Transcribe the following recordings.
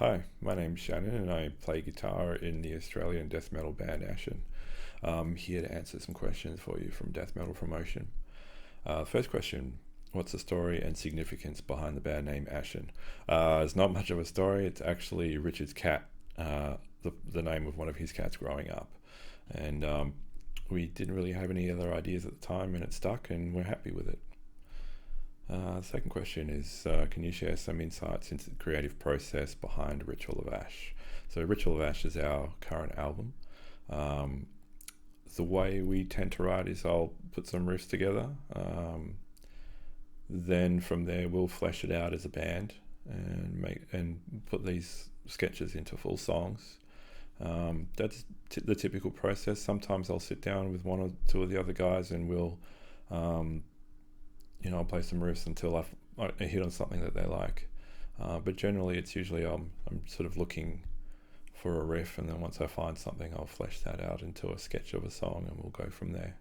Hi, my name's Shannon and I play guitar in the Australian death metal band Ashen. I'm here to answer some questions for you from Death Metal Promotion. First question: what's the story and significance behind the band name Ashen? It's not much of a story, it's actually Richard's cat, the name of one of his cats growing up. And we didn't really have any other ideas at the time and it stuck and we're happy with it. The second question is, can you share some insights into the creative process behind Ritual of Ash? So Ritual of Ash is our current album. Um, the way we tend to write is I'll put some riffs together. Then from there we'll flesh it out as a band and put these sketches into full songs. That's the typical process. Sometimes I'll sit down with one or two of the other guys and we'll I'll play some riffs until I hit on something that they like. But generally, it's usually I'm sort of looking for a riff, and then once I find something, I'll flesh that out into a sketch of a song, and we'll go from there.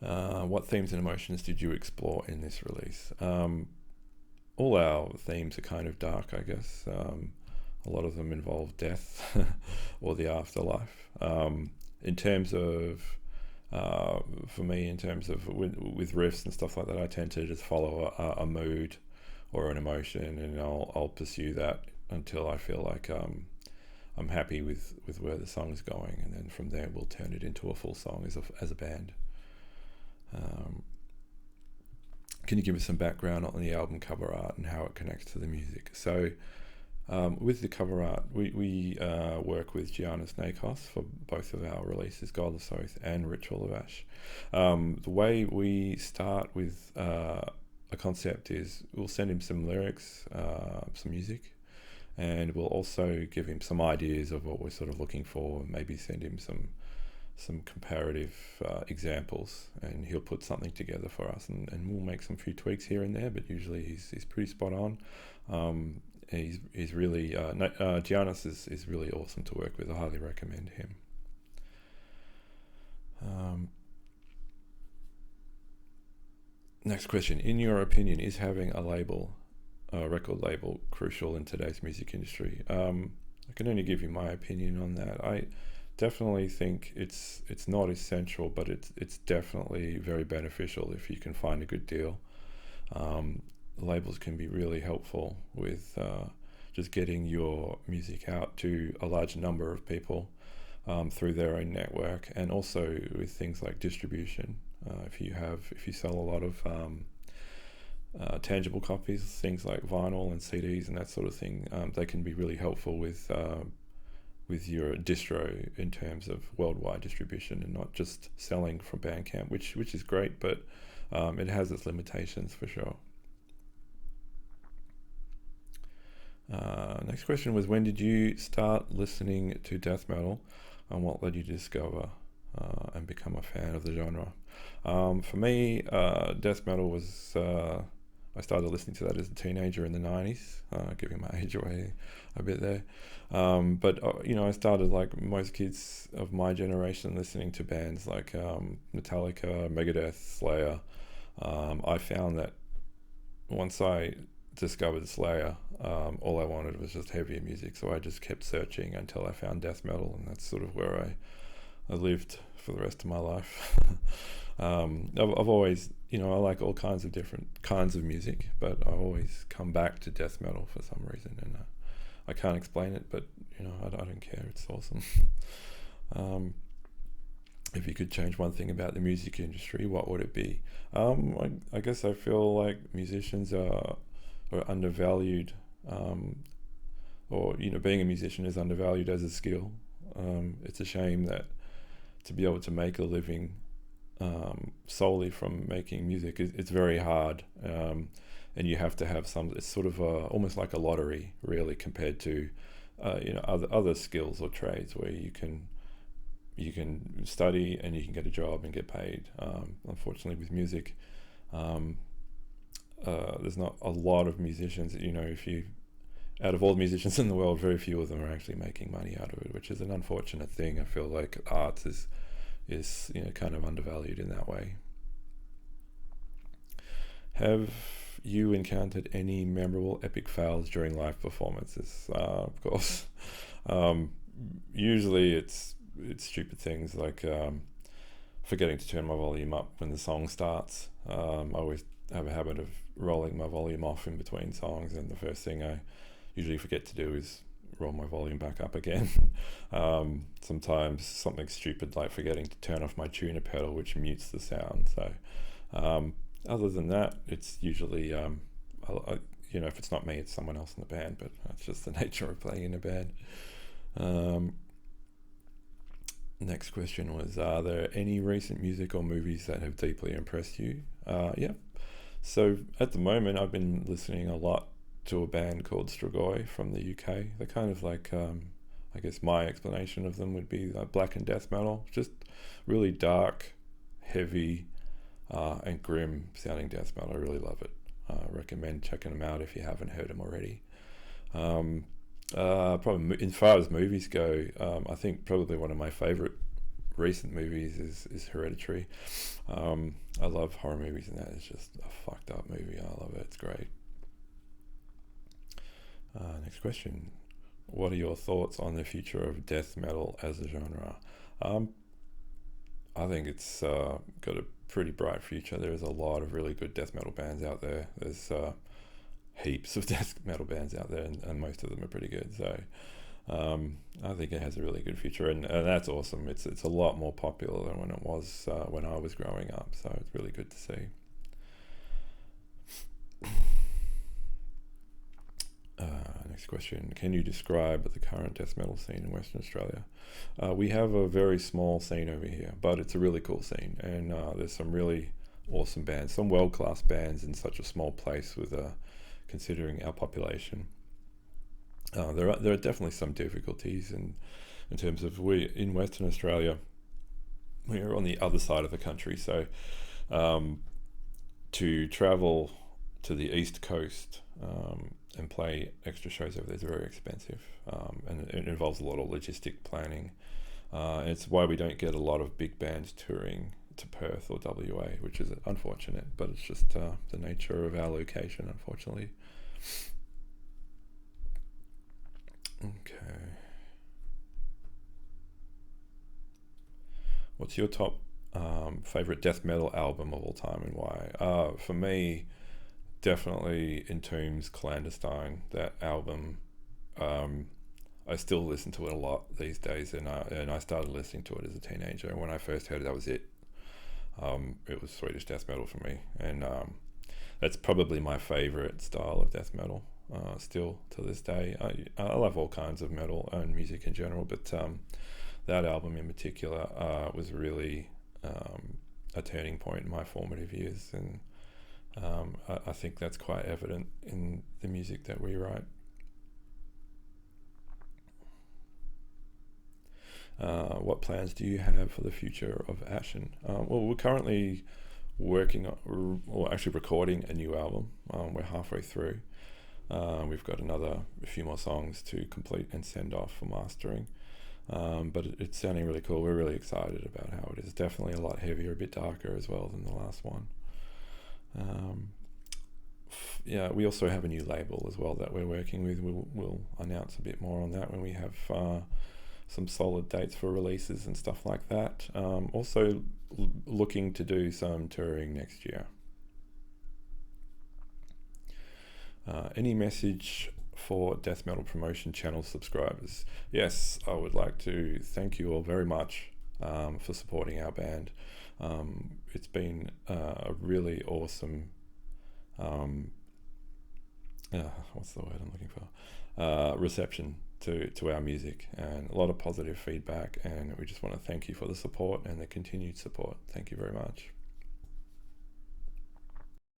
What themes and emotions did you explore in this release? All our themes are kind of dark, I guess. A lot of them involve death or the afterlife. In terms of for me, in terms of with riffs and stuff like that, I tend to just follow a mood or an emotion, and I'll pursue that until I feel like I'm happy with where the song's going, and then from there we'll turn it into a full song as a band. Can you give us some background on the album cover art and how it connects to the music? So with the cover art, we work with Giannis Nakos for both of our releases, Godless Oath and Ritual of Ash. The way we start with a concept is we'll send him some lyrics, some music, and we'll also give him some ideas of what we're sort of looking for, maybe send him some comparative examples, and he'll put something together for us, and we'll make some few tweaks here and there, but usually he's pretty spot on. He's really Giannis is really awesome to work with. I highly recommend him. Next question: in your opinion, is having a record label, crucial in today's music industry? I can only give you my opinion on that. I definitely think it's not essential, but it's definitely very beneficial if you can find a good deal. Labels can be really helpful with just getting your music out to a large number of people through their own network, and also with things like distribution. If you sell a lot of tangible copies, things like vinyl and CDs and that sort of thing, they can be really helpful with your distro in terms of worldwide distribution and not just selling from Bandcamp, which is great, but it has its limitations for sure. Next question was, when did you start listening to death metal and what led you to discover and become a fan of the genre? For me, death metal was, I started listening to that as a teenager in the 90s, giving my age away a bit there. But I started, like most kids of my generation, listening to bands like Metallica, Megadeth, Slayer. I found that once I discovered Slayer, all I wanted was just heavier music, so I just kept searching until I found death metal, and that's sort of where I lived for the rest of my life. I've always, I like all kinds of different kinds of music, but I always come back to death metal for some reason, and I can't explain it, but I don't care, it's awesome. If you could change one thing about the music industry, what would it be? I guess I feel like musicians are undervalued, or being a musician is undervalued as a skill. It's a shame that to be able to make a living solely from making music, it's very hard, and you have to have it's sort of almost like a lottery, really, compared to other skills or trades where you can study and you can get a job and get paid. Unfortunately, with music, there's not a lot of musicians. Out of all the musicians in the world, very few of them are actually making money out of it, which is an unfortunate thing. I feel like arts is kind of undervalued in that way. Have you encountered any memorable epic fails during live performances? Of course. Um, Usually it's stupid things like forgetting to turn my volume up when the song starts. I always have a habit of rolling my volume off in between songs, and the first thing I usually forget to do is roll my volume back up again. Sometimes something stupid like forgetting to turn off my tuner pedal, which mutes the sound. So other than that, it's usually if it's not me, it's someone else in the band, but that's just the nature of playing in a band. Next question was, are there any recent music or movies that have deeply impressed you? Yeah. So at the moment, I've been listening a lot to a band called Strigoi from the UK. They're kind of like, I guess my explanation of them would be like black and death metal, just really dark, heavy, and grim sounding death metal. I really love it. I recommend checking them out if you haven't heard them already. Probably as far as movies go, I think probably one of my favorite recent movies is Hereditary. I love horror movies, and that is just a fucked up movie. I love it. It's great. Next question. What are your thoughts on the future of death metal as a genre? I think it's got a pretty bright future. There's a lot of really good death metal bands out there. There's heaps of death metal bands out there, and most of them are pretty good. So I think it has a really good future, and that's awesome. It's a lot more popular than when it was when I was growing up. So it's really good to see. Next question. Can you describe the current death metal scene in Western Australia? We have a very small scene over here, but it's a really cool scene, and there's some really awesome bands, some world-class bands in such a small place with considering our population. There are definitely some difficulties in terms of we in Western Australia, we are on the other side of the country, so to travel to the east coast and play extra shows over there is very expensive, and it involves a lot of logistic planning. It's why we don't get a lot of big bands touring to Perth or WA, which is unfortunate, but it's just the nature of our location, unfortunately. Okay. What's your top favorite death metal album of all time, and why? For me, definitely Entombed's Clandestine. That album, I still listen to it a lot these days, and I started listening to it as a teenager. When I first heard it, that was it. It was Swedish death metal for me, and that's probably my favorite style of death metal. Still to this day, I love all kinds of metal and music in general, but that album in particular was really a turning point in my formative years, and I think that's quite evident in the music that we write. What plans do you have for the future of Ashen? Well, we're currently working on, or actually recording a new album. We're halfway through. We've got a few more songs to complete and send off for mastering. But it's sounding really cool. We're really excited about how it is. Definitely a lot heavier, a bit darker as well than the last one. Yeah, we also have a new label as well that we're working with. We'll announce a bit more on that when we have some solid dates for releases and stuff like that. Also looking to do some touring next year. Any message for Death Metal Promotion channel subscribers? Yes, I would like to thank you all very much for supporting our band. It's been a really awesome what's the word I'm looking for? Reception to our music, and a lot of positive feedback, and we just want to thank you for the support and the continued support. Thank you very much.